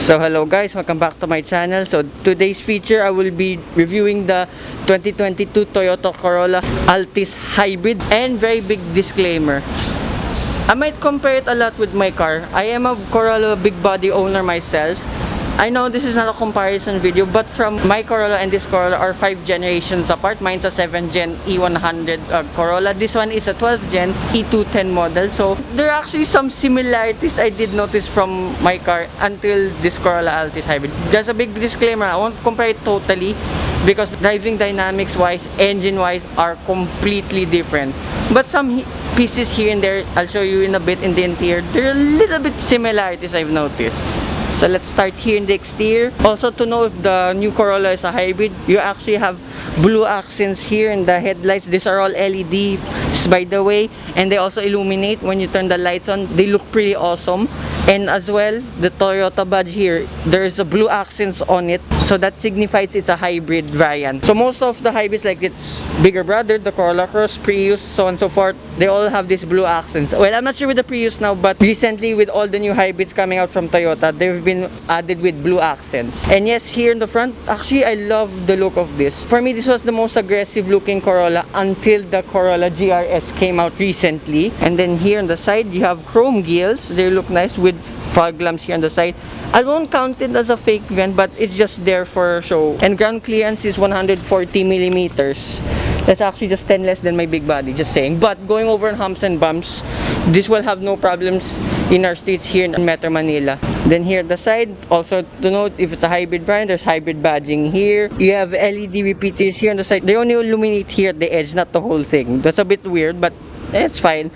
So hello guys, welcome back to my channel. So today's feature, I will be reviewing the 2022 Toyota Corolla Altis Hybrid. And very big disclaimer, I might compare it a lot with my car. I am a Corolla big body owner myself. I know this is not a comparison video, but from my Corolla and this Corolla are 5 generations apart. Mine's a 7th gen E100 Corolla. This one is a 12th gen E210 model. So there are actually some similarities I did notice from my car until this Corolla Altis Hybrid. Just a big disclaimer, I won't compare it totally because driving dynamics wise, engine wise are completely different. But some pieces here and there, I'll show you in a bit in the interior. There are a little bit similarities I've noticed. So let's start here in the exterior. Also, to know if the new Corolla is a hybrid, you actually have blue accents here in the headlights. These are all LEDs, by the way, and they also illuminate when you turn the lights on. They look pretty awesome. And as well, the Toyota badge here, there is a blue accents on it, so that signifies it's a hybrid variant. So most of the hybrids, like its bigger brother, the Corolla Cross, Prius, so on and so forth, they all have these blue accents. Well, I'm not sure with the Prius now, but recently with all the new hybrids coming out from Toyota, they've been added with blue accents. And yes, here in the front, actually I love the look of this. For me, this was the most aggressive looking Corolla until the Corolla GRS came out recently. And then here on the side, you have chrome gills. They look nice with fog lamps here on the side. I won't count it as a fake vent, but it's just there for show. And ground clearance is 140 millimeters. That's actually just 10 less than my big body, just saying. But going over humps and bumps, this will have no problems in our streets here in Metro Manila. Then here at the side, also to note, if it's a hybrid brand, there's hybrid badging here. You have LED repeaters here on the side. They only illuminate here at the edge, not the whole thing. That's a bit weird, but it's fine.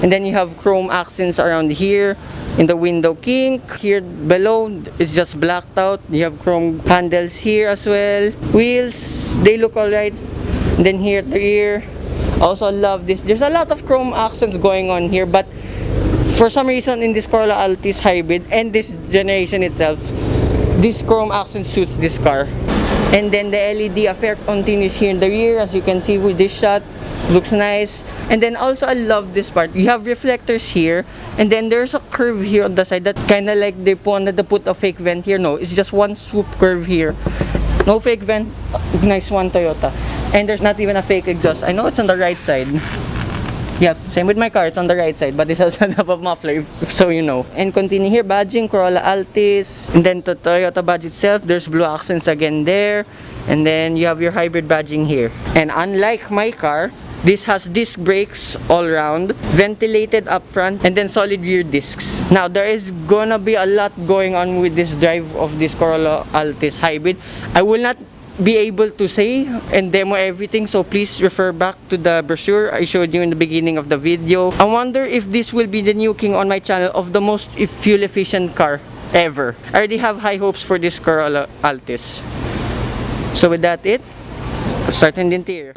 And then you have chrome accents around here in the window kink. Here below is just blacked out. You have chrome handles here as well. Wheels, they look alright. And then here at the rear, also love this. There's a lot of chrome accents going on here, but for some reason in this Corolla Altis Hybrid and this generation itself, this chrome accent suits this car. And then the LED affair continues here in the rear, as you can see with this shot. Looks nice. And then also I love this part. You have reflectors here, and then there's a curve here on the side that kind of like they wanted to put a fake vent here. No, it's just one swoop curve here. No fake vent. Nice one, Toyota. And there's not even a fake exhaust. I know it's on the right side. Yeah, same with my car, it's on the right side, but this has enough of muffler, so you know. And continue here, badging, Corolla Altis. And then the Toyota badge itself, there's blue accents again there. And then you have your hybrid badging here. And unlike my car, this has disc brakes all around, ventilated up front, and then solid rear discs. Now, there is gonna be a lot going on with this drive of this Corolla Altis Hybrid. I will not be able to say and demo everything, so please refer back to the brochure I showed you in the beginning of the video. I wonder if this will be the new king on my channel of the most fuel efficient car ever. I already have high hopes for this Corolla Altis. So with that, let's start in the interior.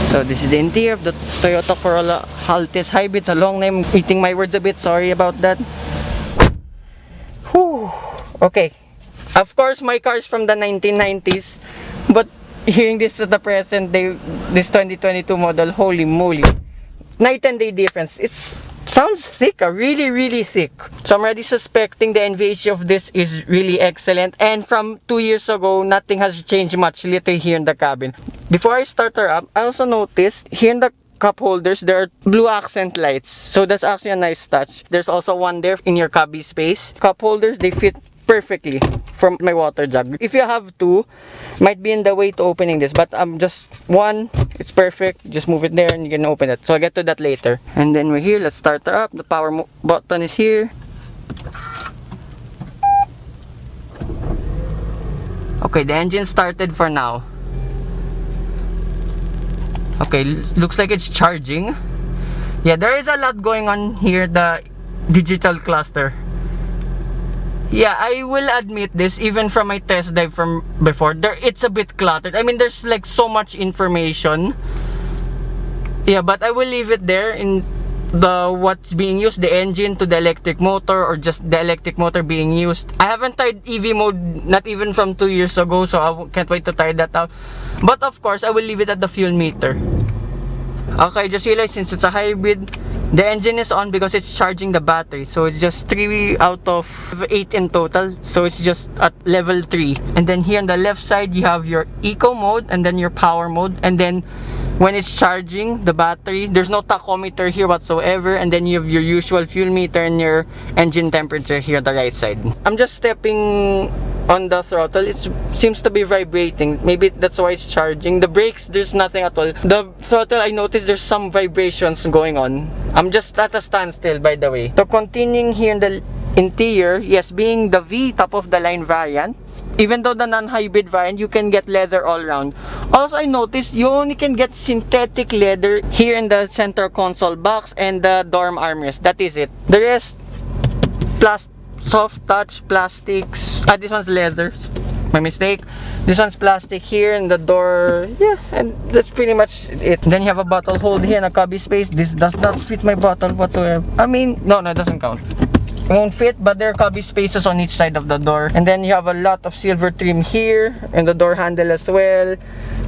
So this is the interior of the Toyota Corolla Altis Hybrid. It's a long name, eating my words a bit, sorry about that. Whew. Okay, of course my car is from the 1990s, but hearing this to the present day, this 2022 model, holy moly, night and day difference. It's sounds sick, really sick. So I'm already suspecting the NVH of this is really excellent, and from 2 years ago, nothing has changed much literally here in the cabin. Before I start her up, I also noticed here in the cup holders, there are blue accent lights, so that's actually a nice touch. There's also one there in your cubby space. Cup holders, they fit perfectly from my water jug. If you have two, might be in the way to opening this, but just one, it's perfect. Just move it there and you can open it. So I'll get to that later. And then we're here, let's start her up. The power button is here. Okay, the engine started for now. Okay, looks like it's charging. Yeah, there is a lot going on here, the digital cluster. Yeah, I will admit this, even from my test drive from before, it's a bit cluttered. I mean, there's like so much information. Yeah, but I will leave it there in the what's being used, the engine to the electric motor, or just the electric motor being used. I haven't tried EV mode, not even from 2 years ago, so I can't wait to try that out. But of course, I will leave it at the fuel meter. Okay, just realized since it's a hybrid, The engine is on because it's charging the battery. So it's just 3 out of 8 in total. So it's just at level 3. And then here on the left side, you have your eco mode and then your power mode. And then when it's charging the battery, there's no tachometer here whatsoever. And then you have your usual fuel meter and your engine temperature here on the right side. I'm just stepping on the throttle. It seems to be vibrating. Maybe that's why it's charging. The brakes, there's nothing at all. The throttle, I noticed there's some vibrations going on. I'm just at a standstill, by the way. So continuing here in the interior, yes, being the V top of the line variant, even though the non-hybrid variant, you can get leather all around. Also, I noticed you only can get synthetic leather here in the center console box and the dorm armrest. That is it. The rest, soft touch plastics. This one's leather, my mistake. This one's plastic here in the door. Yeah, and that's pretty much it. Then you have a bottle hold here and a cubby space. This does not fit my bottle whatsoever. I mean, no, it doesn't count. It won't fit, but there are cubby spaces on each side of the door. And then you have a lot of silver trim here and the door handle as well,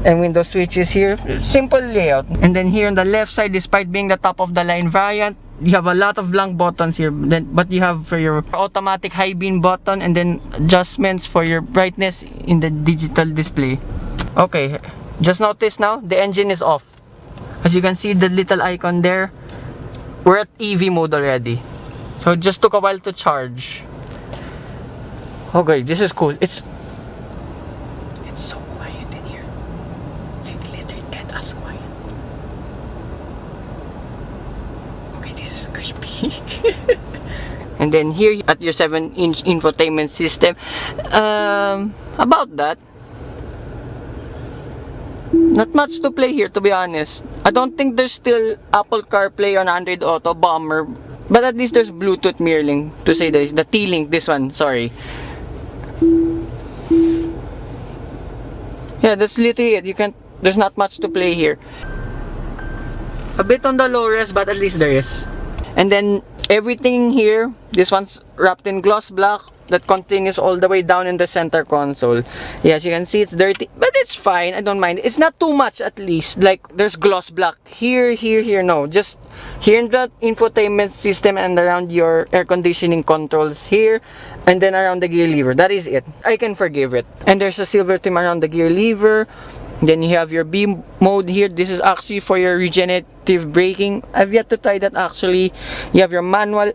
and window switches here. Simple layout. And then here on the left side, despite being the top of the line variant, you have a lot of blank buttons here, but you have for your automatic high beam button and then adjustments for your brightness in the digital display. Okay, just notice now the engine is off. As you can see, the little icon there, we're at EV mode already. So it just took a while to charge. Okay, this is cool. It's so quiet in here. Like literally can't ask quiet. Okay, this is creepy. And then here at your 7-inch infotainment system. About that, not much to play here, to be honest. I don't think there's still Apple CarPlay on Android Auto, bummer. But at least there's Bluetooth mirroring, to say the T-Link, this one, sorry. Yeah, that's literally it. There's not much to play here. A bit on the low res, but at least there is. And then everything here, this one's wrapped in gloss black that continues all the way down in the center console. Yeah, as you can see, it's dirty, but it's fine. I don't mind. It's not too much, at least. Like, there's gloss black here, no. Just here in the infotainment system and around your air conditioning controls here, and then around the gear lever. That is it. I can forgive it. And there's a silver trim around the gear lever. Then you have your B mode here. This is actually for your regenerative braking. I've yet to try that actually. You have your manual.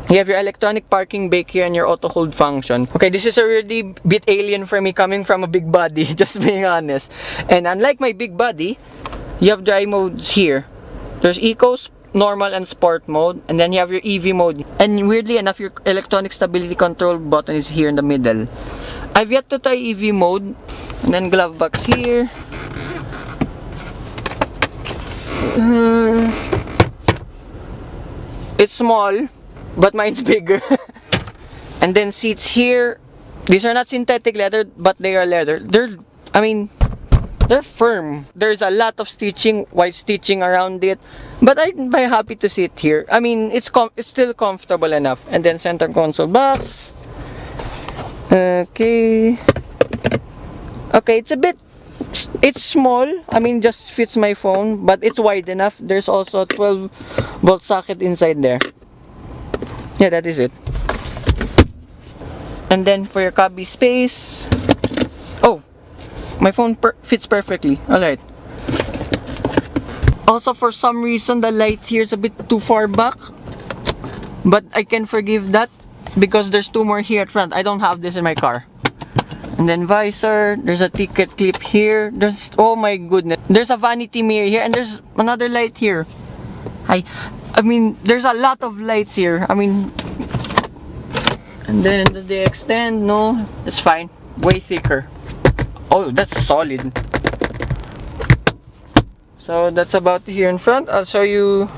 You have your electronic parking brake here and your auto hold function. Okay, this is already a bit alien for me coming from a big body, just being honest. And unlike my big body, you have dry modes here. There's Eco, Normal, and Sport mode. And then you have your EV mode. And weirdly enough, your electronic stability control button is here in the middle. I've yet to try EV mode. And then glove box here. It's small, but mine's bigger. And then seats here. These are not synthetic leather, but they are leather. They're firm. There's a lot of stitching, white stitching around it, but I'm very happy to sit here. I mean, it's still comfortable enough. And then center console box. Okay, it's small. I mean, just fits my phone, but it's wide enough. There's also a 12-volt socket inside there. Yeah, that is it. And then for your cubby space, oh, my phone fits perfectly. Alright. Also, for some reason, the light here is a bit too far back, but I can forgive that because there's 2 more here at front. I don't have this in my car. And then visor, there's a ticket clip here. Oh my goodness, there's a vanity mirror here, and there's another light here. I mean, there's a lot of lights here. I mean, and then the extend, no, it's fine. Way thicker. Oh, that's solid. So that's about here in front. I'll show you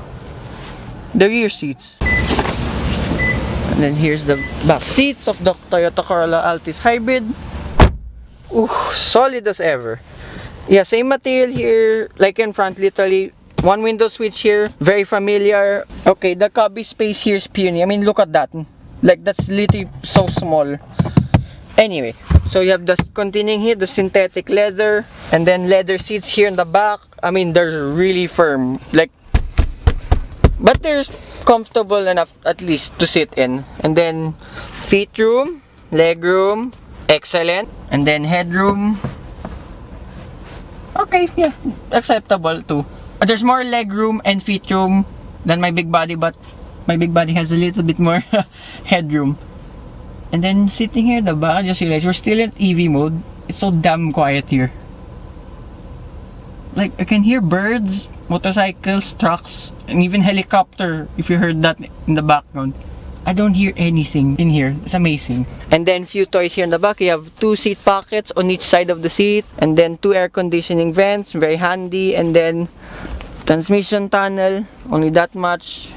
the rear seats. And then here's the back seats of the Toyota Corolla Altis Hybrid. Ooh, solid as ever. Yeah, same material here, like in front, literally. 1 window switch here, very familiar. Okay, the cubby space here is puny. I mean, look at that. Like, that's literally so small. Anyway, so you have the continuing here, the synthetic leather, and then leather seats here in the back. I mean, they're really firm. Like, but they're comfortable enough at least to sit in. And then feet room, leg room, excellent. And then headroom, okay, yeah, acceptable too. There's more leg room and feet room than my big body, but my big body has a little bit more headroom. And then sitting here at the back, I just realized we're still in EV mode. It's so damn quiet here. Like, I can hear birds, motorcycles, trucks, and even helicopter, if you heard that in the background. I don't hear anything in here. It's amazing. And then few toys here in the back. You have 2 seat pockets on each side of the seat. And then 2 air conditioning vents, very handy. And then transmission tunnel, only that much.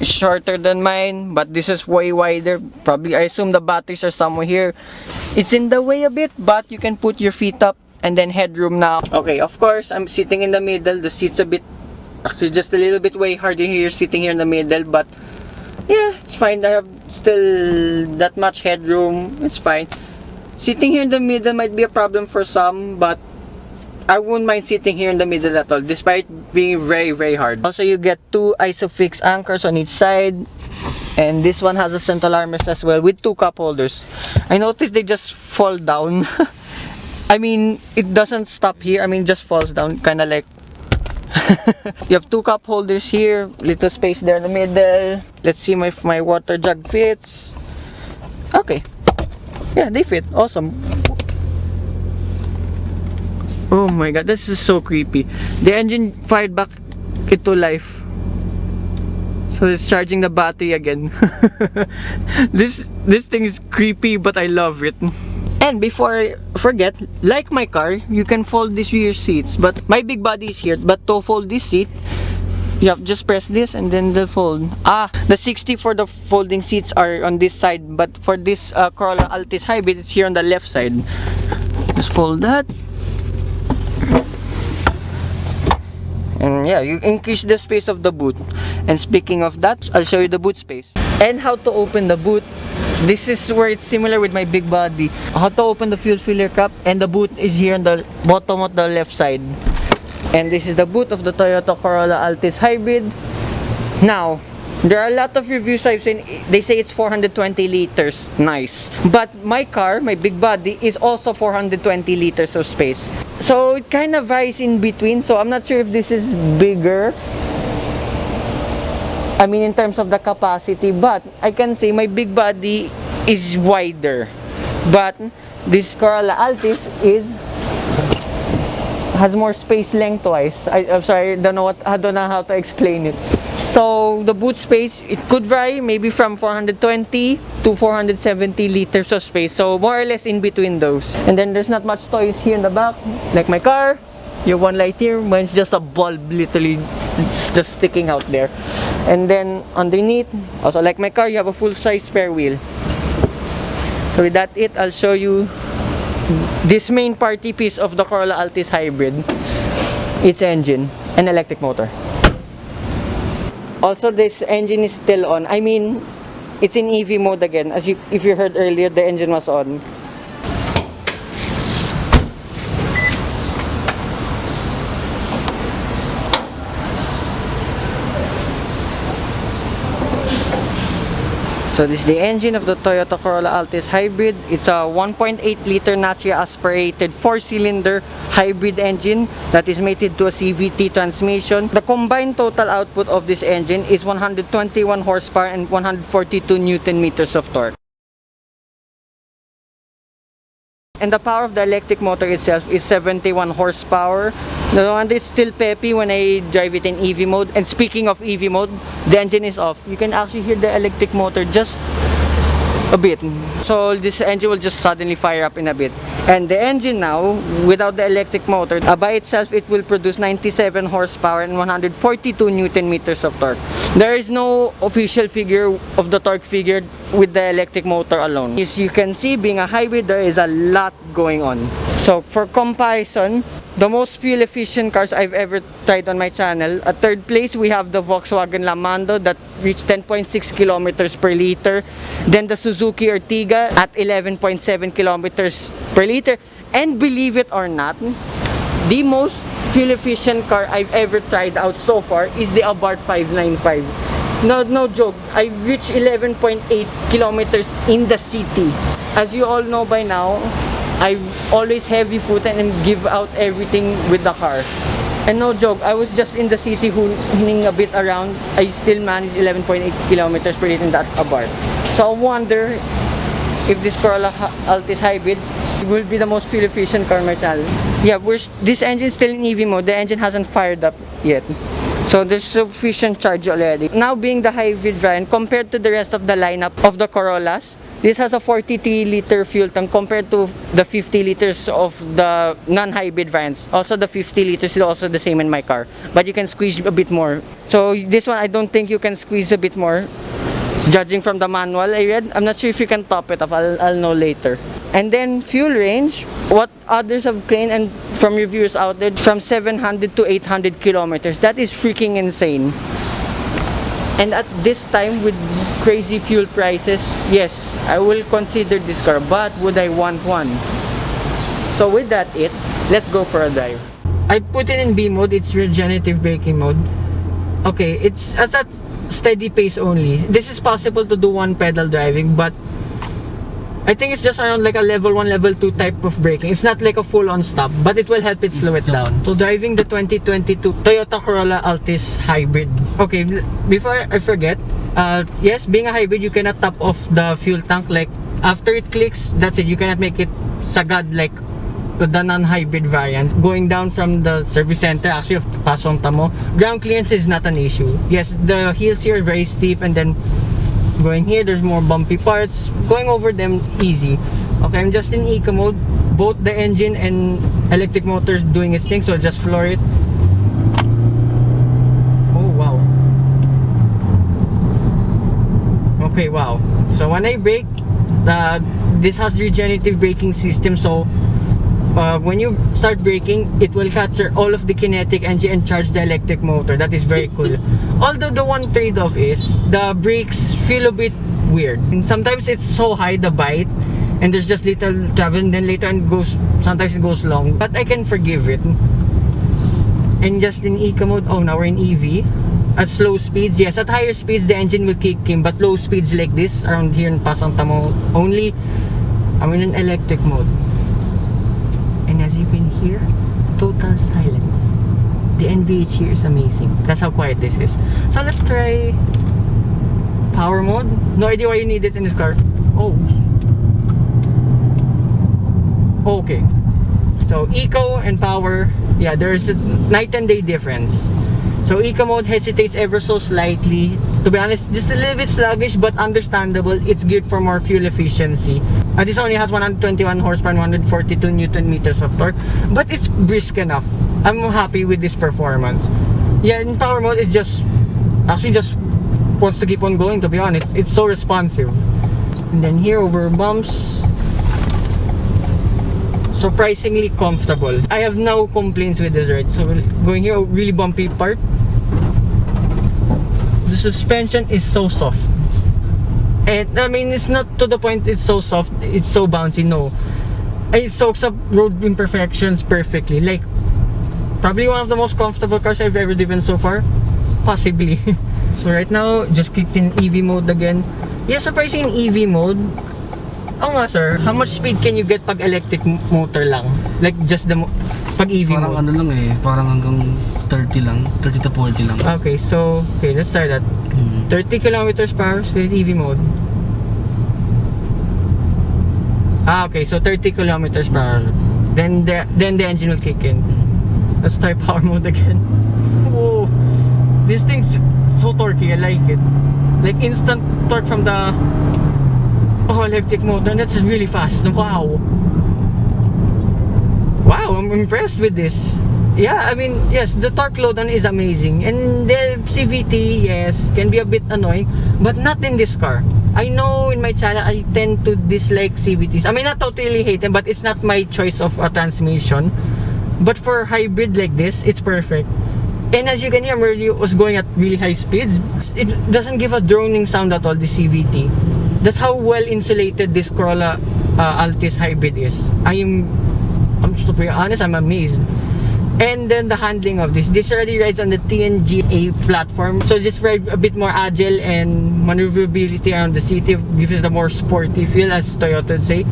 It's shorter than mine, but this is way wider. Probably, I assume the batteries are somewhere here. It's in the way a bit, but you can put your feet up. And then headroom now. Okay, of course, I'm sitting in the middle. The seat's a bit, actually just a little bit way harder here, sitting here in the middle. But yeah, it's fine. I have still that much headroom. It's fine. Sitting here in the middle might be a problem for some, but I wouldn't mind sitting here in the middle at all, despite being very, very hard. Also, you get 2 isofix anchors on each side. And this one has a central armrest as well with 2 cup holders. I noticed they just fall down. I mean, it doesn't stop here. I mean, it just falls down, kind of like. You have 2 cup holders here, little space there in the middle. Let's see if my water jug fits. Okay, yeah, they fit. Awesome. Oh my god, this is so creepy. The engine fired back into life, so it's charging the battery again. This thing is creepy, but I love it. And before I forget, like my car, you can fold these rear seats. But my big body is here. But to fold this seat, you have just press this and then they'll fold. The 60 for the folding seats are on this side. But for this Corolla Altis Hybrid, it's here on the left side. Just fold that. And yeah, you increase the space of the boot. And speaking of that, I'll show you the boot space. And how to open the boot. This is where it's similar with my big body. How to open the fuel filler cap, and the boot is here on the bottom of the left side. And this is the boot of the Toyota Corolla Altis Hybrid. Now, there are a lot of reviews I've seen. They say it's 420 liters. Nice. But my car, my big body, is also 420 liters of space. So it kind of varies in between. So I'm not sure if this is bigger, I mean, in terms of the capacity, but I can say my big body is wider. But this Corolla Altis has more space lengthwise. I'm sorry, I don't know how to explain it. So the boot space, it could vary maybe from 420 to 470 liters of space. So more or less in between those. And then there's not much toys here in the back, like my car. You have one light here, mine's just a bulb, literally just sticking out there. And then underneath, also like my car, you have a full-size spare wheel. So with that I'll show you this main party piece of the Corolla Altis Hybrid. Its engine and electric motor. Also, this engine is still on. I mean, it's in EV mode again. If you heard earlier, the engine was on. So this is the engine of the Toyota Corolla Altis Hybrid. It's a 1.8 liter naturally aspirated 4-cylinder hybrid engine that is mated to a CVT transmission. The combined total output of this engine is 121 horsepower and 142 Newton meters of torque. And the power of the electric motor itself is 71 horsepower. The one is still peppy when I drive it in EV mode. And speaking of EV mode, the engine is off. You can actually hear the electric motor just a bit. So this engine will just suddenly fire up in a bit. And the engine now, without the electric motor, by itself it will produce 97 horsepower and 142 Newton meters of torque. There is no official figure of the torque figure with the electric motor alone. As you can see, being a hybrid, there is a lot going on. So for comparison, the most fuel efficient cars I've ever tried on my channel, at third place we have the Volkswagen Lamando that reached 10.6 kilometers per liter. Then the Suzuki Ertiga at 11.7 kilometers per liter. And believe it or not, the most fuel efficient car I've ever tried out so far is the Abarth 595. No joke, I reached 11.8 kilometers in the city. As you all know by now, I always heavy-footed and give out everything with the car. And no joke, I was just in the city hooning a bit around. I still managed 11.8 kilometers per liter in that Abarth. So I wonder if this Corolla Altis Hybrid will be the most fuel efficient car on my channel. Yeah, this engine is still in EV mode. The engine hasn't fired up yet. So there's sufficient charge already. Now being the hybrid variant, compared to the rest of the lineup of the Corollas, this has a 43-liter fuel tank compared to the 50 liters of the non-hybrid variants. Also the 50 liters is also the same in my car, but you can squeeze a bit more. So this one I don't think you can squeeze a bit more. Judging from the manual I read, I'm not sure if you can top it up. I'll know later. And then fuel range, what others have claimed and from reviewers out there, from 700 to 800 kilometers. That is freaking insane. And at this time with crazy fuel prices, yes, I will consider this car, but would I want one? So with that let's go for a drive. I put it in B mode, it's regenerative braking mode. Okay, it's at a steady pace only. This is possible to do one pedal driving, but I think it's just around like a level 1, level 2 type of braking. It's not like a full-on stop, but it will help it slow it down. So driving the 2022 Toyota Corolla Altis Hybrid. Okay, before I forget, yes, being a hybrid, you cannot top off the fuel tank. Like, after it clicks, that's it. You cannot make it sagad like the non-hybrid variant. Going down from the service center, actually of Pasong Tamo, ground clearance is not an issue. Yes, the hills here are very steep, and then going here, there's more bumpy parts. Going over them, easy. Okay, I'm just in eco mode. Both the engine and electric motor doing its thing, so I'll just floor it. Oh, wow. Okay, wow. So when I brake, this has regenerative braking system, so when you start braking, it will capture all of the kinetic energy and charge the electric motor. That is very cool. Although the one trade-off is the brakes feel a bit weird, and sometimes it's so high, the bite, and there's just little travel, and then later on sometimes it goes long, but I can forgive it. And just in eco mode, oh, now we're in EV. At slow speeds, yes, at higher speeds the engine will kick in, but low speeds like this around here in Pasong Tamo only, I'm in an electric mode. And as you can hear, total silence. The NVH here is amazing. That's how quiet this is. So let's try power mode. No idea why you need it in this car. Oh. Okay. So eco and power, yeah, there's a night and day difference. So eco mode hesitates ever so slightly. To be honest, just a little bit sluggish, but understandable. It's geared for more fuel efficiency. This only has 121 horsepower and 142 newton meters of torque, but it's brisk enough. I'm happy with this performance. Yeah, in power mode, it just wants to keep on going, to be honest. It's so responsive. And then here over bumps, surprisingly comfortable. I have no complaints with this ride. So going here, really bumpy part. The suspension is so soft. And I mean, it's not to the point it's so soft, it's so bouncy, no. It soaks up road imperfections perfectly. Like, probably one of the most comfortable cars I've ever driven so far. Possibly. So right now, just kicked in EV mode again. Yeah, surprising in EV mode. Oh nga sir, how much speed can you get pag electric motor lang? Like just the pag EV parang mode? Ano lang eh, parang hanggang 30 lang, 30 to 40 lang. Okay, so, okay, let's try that. 30 kilometers per hour with EV mode. Okay, so 30 kilometers per hour. Then the engine will kick in. Let's try power mode again. Whoa, this thing's so torquey, I like it. Like instant torque from the electric motor. That's really fast. Wow. Wow, I'm impressed with this. Yeah, I mean, yes, the torque load on is amazing. And the CVT, yes, can be a bit annoying, but not in this car. I know in my channel, I tend to dislike CVTs. I mean, not totally hate them, but it's not my choice of a transmission. But for hybrid like this, it's perfect. And as you can hear, I was going at really high speeds. It doesn't give a droning sound at all, the CVT. That's how well insulated this Corolla Altis Hybrid is. I'm to be honest, I'm amazed. And then the handling of this already rides on the TNGA platform, so just ride a bit more agile and maneuverability around the city, gives it a more sporty feel, as Toyota would say.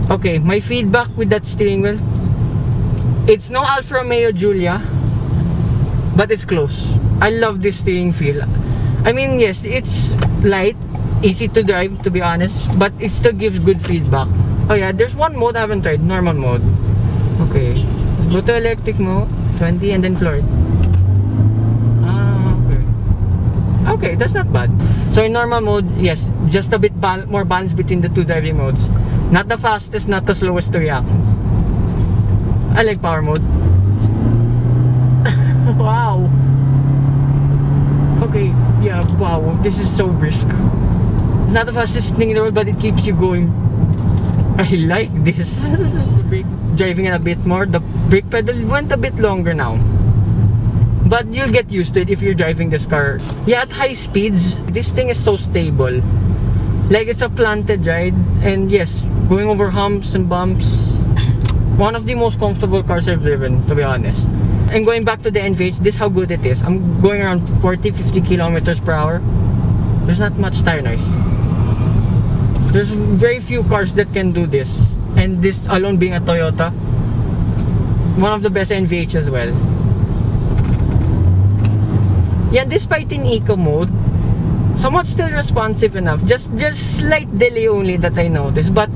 Okay, my feedback with that steering wheel, it's no Alfa Romeo Giulia, but it's close. I love this steering feel. I mean, yes, it's light, easy to drive, to be honest, but it still gives good feedback. Oh yeah, there's one mode I haven't tried, normal mode. Okay, let's go to electric mode, 20, and then floor. Okay, that's not bad. So in normal mode, yes, just a bit more balance between the two driving modes. Not the fastest, not the slowest to react. I like power mode. Wow. Okay, yeah, wow, this is so brisk. It's not the fastest thing in the world, but it keeps you going. I like this. Driving it a bit more, the brake pedal went a bit longer now. But you'll get used to it if you're driving this car. Yeah, at high speeds, this thing is so stable. Like, it's a planted ride. And yes, going over humps and bumps. One of the most comfortable cars I've driven, to be honest. And going back to the NVH, this is how good it is. I'm going around 40-50 kilometers per hour. There's not much tire noise. There's very few cars that can do this. And this alone being a Toyota, one of the best NVH as well. Yeah, despite in eco mode, somewhat still responsive enough. Just slight delay only that I noticed. But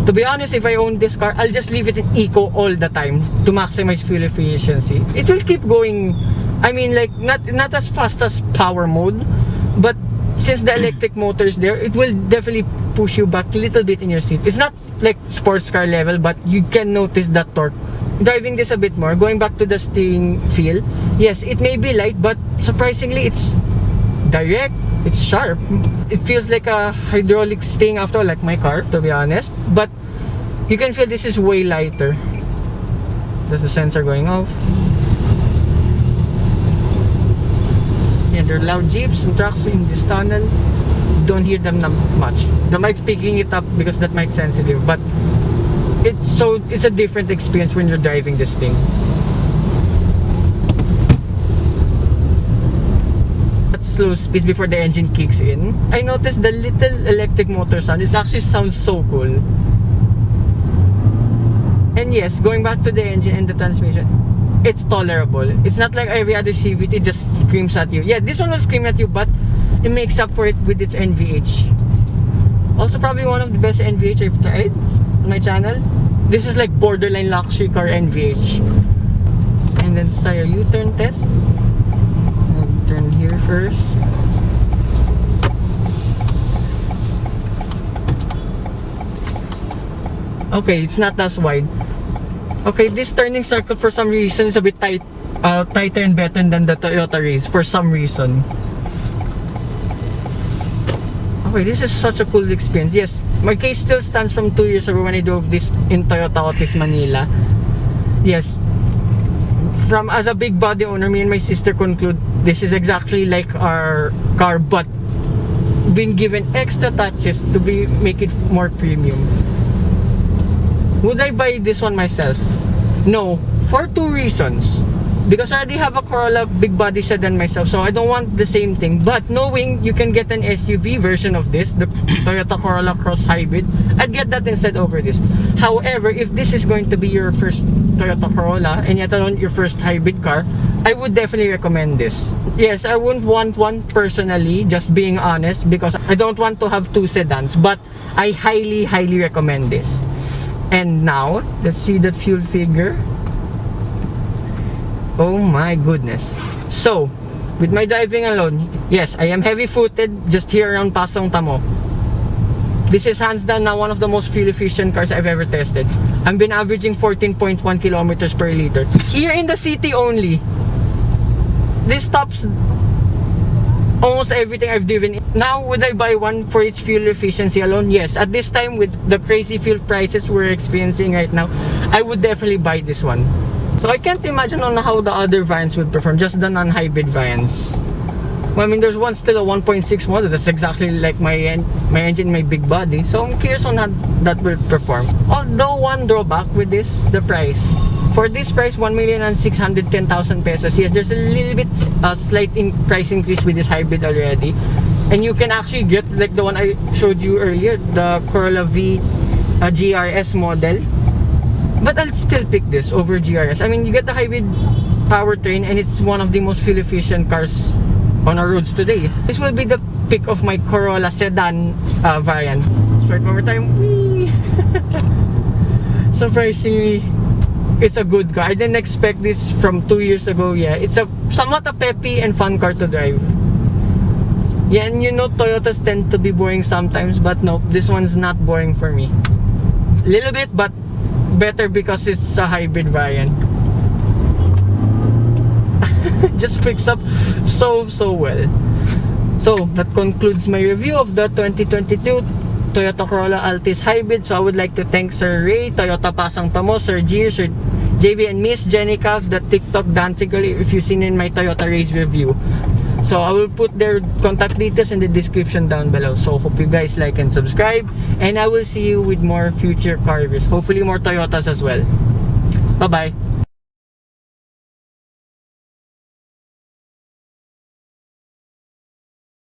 to be honest, if I own this car, I'll just leave it in eco all the time to maximize fuel efficiency. It will keep going. I mean, like, not as fast as power mode, but since the electric motor is there, it will definitely push you back a little bit in your seat. It's not like sports car level, but you can notice that torque. Driving this a bit more, going back to the steering feel, yes, it may be light, but surprisingly, it's direct, it's sharp. It feels like a hydraulic steering after all, like my car, to be honest. But you can feel this is way lighter. There's the sensor going off. And there are loud jeeps and trucks in this tunnel. Don't hear them much. The mic's picking it up because that mic's sensitive, but it's a different experience when you're driving this thing. At slow speeds before the engine kicks in, I noticed the little electric motor sound. It actually sounds so cool. And yes, going back to the engine and the transmission, it's tolerable. It's not like every other CVT just screams at you. Yeah, this one will scream at you, but it makes up for it with its NVH. Also, probably one of the best NVH I've tried on my channel. This is like borderline luxury car NVH. And then start your U-turn test. I'll turn here first. Okay, it's not as wide. Okay, this turning circle for some reason is a bit tighter and better than the Toyota Race for some reason. Okay, this is such a cool experience. Yes, my case still stands from 2 years ago when I drove this in Toyota Altis, Manila. Yes, as a big body owner, me and my sister conclude this is exactly like our car, but being given extra touches to make it more premium. Would I buy this one myself? No, for two reasons. Because I already have a Corolla big body sedan myself, so I don't want the same thing. But knowing you can get an SUV version of this, the Toyota Corolla Cross Hybrid, I'd get that instead over this. However, if this is going to be your first Toyota Corolla and yet alone your first hybrid car, I would definitely recommend this. Yes, I wouldn't want one personally, just being honest, because I don't want to have two sedans, but I highly recommend this. And now, let's see that fuel figure. Oh my goodness. So, with my driving alone, yes, I am heavy-footed just here around Pasong Tamo. This is hands down now one of the most fuel-efficient cars I've ever tested. I've been averaging 14.1 kilometers per liter. Here in the city only. This tops almost everything I've driven. Now, would I buy one for its fuel efficiency alone? Yes. At this time, with the crazy fuel prices we're experiencing right now, I would definitely buy this one. So I can't imagine on how the other variants would perform, just the non-hybrid variants. Well, I mean, there's one still a 1.6 model that's exactly like my engine, my big body. So I'm curious on how that will perform. Although one drawback with this, the price. For this price, 1,610,000 pesos. Yes, there's a little bit slight price increase with this hybrid already. And you can actually get like the one I showed you earlier, the Corolla V GRS model. But I'll still pick this over GRS. I mean, you get the hybrid powertrain and it's one of the most fuel efficient cars on our roads today. This will be the pick of my Corolla sedan variant. Start one more time. Whee! Surprisingly, it's a good car. I didn't expect this from 2 years ago. Yeah, it's a somewhat a peppy and fun car to drive. Yeah, and you know Toyotas tend to be boring sometimes, but no, this one's not boring for me. Little bit, but better because it's a hybrid variant. Just picks up so well. So that concludes my review of the 2022 Toyota Corolla Altis Hybrid. So I would like to thank Sir Ray, Toyota Pasang Tomo, Sir Gir, Sir JB, and Miss Jenica of the TikTok dancing girl if you've seen in my Toyota race review. So I will put their contact details in the description down below. So hope you guys like and subscribe, and I will see you with more future car reviews. Hopefully more Toyotas as well. Bye bye.